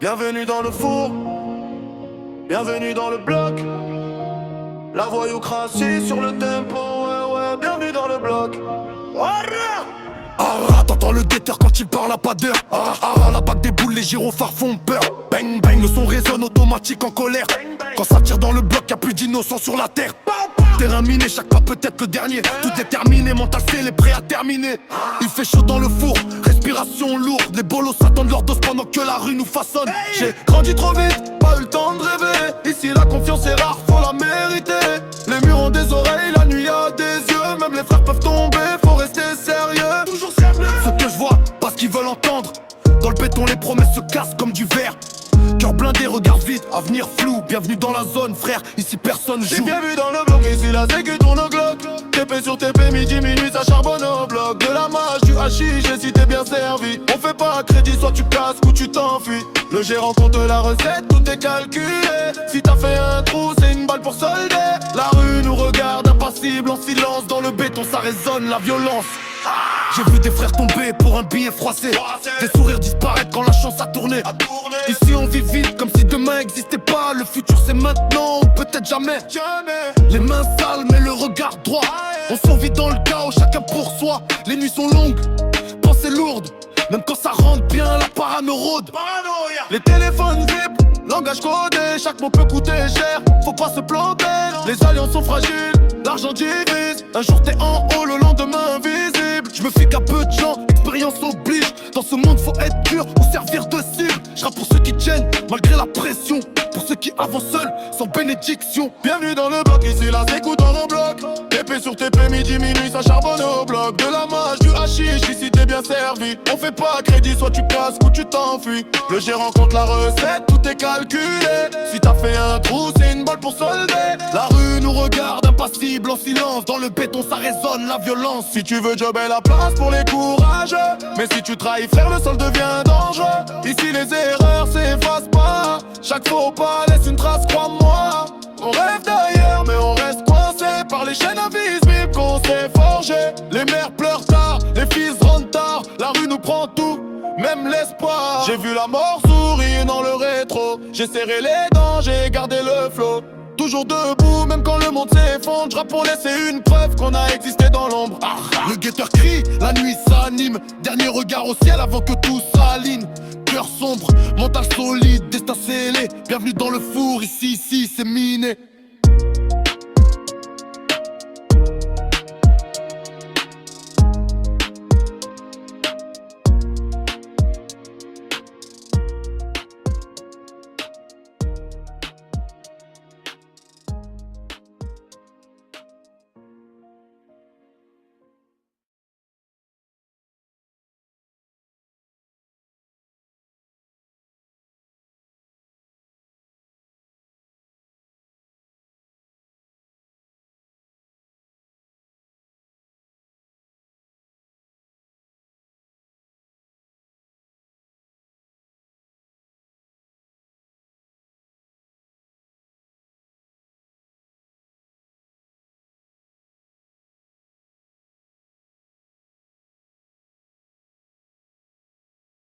Bienvenue dans le four, bienvenue dans le bloc. La voyoucratie sur le tempo, ouais ouais, bienvenue dans le bloc. T'entends le guetteur quand il parle à pas d'heure. La bague des boules, les gyrophares font peur. Bang bang, le son résonne automatique en colère. Quand ça tire dans le bloc, y'a plus d'innocents sur la terre. Terrain miné, chaque pas peut être le dernier. Tout est terminé, mental c'est les prêts à terminer. Il fait chaud dans le four, respiration lourde. Les bolos s'attendent leur dose pendant que la rue nous façonne. J'ai grandi trop vite, pas eu le temps de rêver. Ici la confiance est rare, faut la mériter. Les murs ont des oreilles, la nuit a des yeux. Même les frères peuvent tomber, faut rester sérieux. Toujours sérieux. Ce que je vois, pas ce qu'ils veulent entendre. Dans le béton les promesses se cassent comme du verre. Cœur blindé, regard vide, avenir flou. Bienvenue dans la zone frère, ici personne J'ai joue. bien vu dans le bloc, ici la sécu tourne au glock. TP sur TP, midi, minuit, ça charbonne au bloc. De la mâche, du hachis, j'ai si t'es bien servi. On fait pas crédit, soit tu casses ou tu t'enfuis. Le gérant compte la recette, tout est calculé. Si t'as fait un trou, c'est une balle pour solder. La rue nous regarde impassible, en silence. Dans le béton, ça résonne, la violence. J'ai vu des frères tomber pour un billet froissé. Des sourires disparaître quand la chance a tourné. Ici on vit vite comme si demain existait pas. Le futur c'est maintenant ou peut-être jamais. Les mains sales mais le regard droit. On survit dans le chaos, chacun pour soi. Les nuits sont longues, pensées lourdes. Même quand ça rentre bien, la parano rôde. Les téléphones vibrent, langage codé. Chaque mot peut coûter cher, faut pas se planter. Les alliances sont fragiles, l'argent divise. Un jour t'es en haut, le lendemain invisible. Je me fie qu'à peu de gens, expérience oblige. Dans ce monde faut être dur ou servir de cible. Je rappe pour ceux qui tiennent malgré la pression. Pour ceux qui avancent seuls, sans bénédiction. Bienvenue dans le bloc, ici la sécu dans le bloc. TP sur TP, midi, minuit, ça charbonne au bloc. De la mâche, du hashish, ici t'es bien servi. On fait pas crédit, soit tu casses ou tu t'enfuis. Le gérant compte la recette, tout est calculé. Si t'as fait un trou, c'est une balle pour solder. La rue nous regarde impassible en silence. Dans le béton ça résonne la violence. Si tu veux job et la place pour les courageux. Mais si tu trahis frère, le sol devient dangereux. Ici les erreurs s'effacent pas. Chaque faux pas laisse une trace, crois-moi. On rêve d'ailleurs mais on reste coincé par les chaînes invisibles qu'on s'est forgé. Les mères pleurent tard, les fils rentrent tard. La rue nous prend tout, même l'espoir. J'ai vu la mort sourire dans le rétro. J'ai serré les dents, j'ai gardé le flow. Toujours debout, même quand le monde s'effondre. J'rappe pour laisser une preuve qu'on a existé dans l'ombre. Le guetteur crie, la nuit s'anime. Dernier regard au ciel avant que tout s'aligne. Cœur sombre, mental solide, destin scellé. Bienvenue dans le four, ici c'est miné.